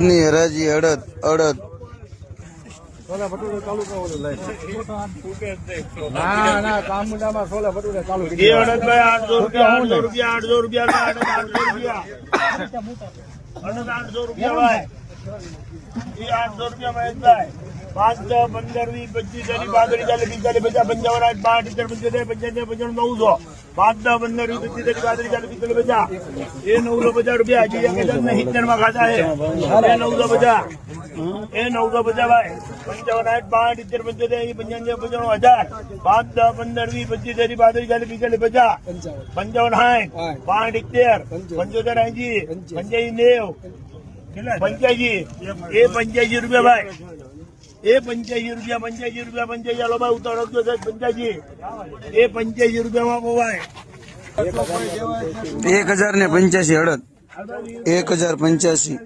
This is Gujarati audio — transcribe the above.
ની હરાજી અડદ છોલા ભટુરે ચાલુ કરો ના ના કામુંડામાં છોલા ભટુરે ચાલુ એ અડદ ભાઈ 800 રૂપિયા 800 રૂપિયા 800 રૂપિયા અડદ 800 રૂપિયા ભાઈ એ 800 રૂપિયા ભાઈ 5 10 15 20 25 30 35 40 50 55 60 70 75 75 900 5 10 15 20 25 30 40 50 એ 950 રૂપિયા હજી 1070 માં ખાતા છે એ 950 એ 950 ભાઈ 55 60 70 75 75 1000 5 10 15 20 25 30 35 40 50 55 60 75 80 85 85 રૂપિયા ભાઈ એ 85 રૂપિયા લો ભાઈ ઉતારો પંચ્યાસી એ 85 રૂપિયામાં ભાઈ 1085 અડદ 1085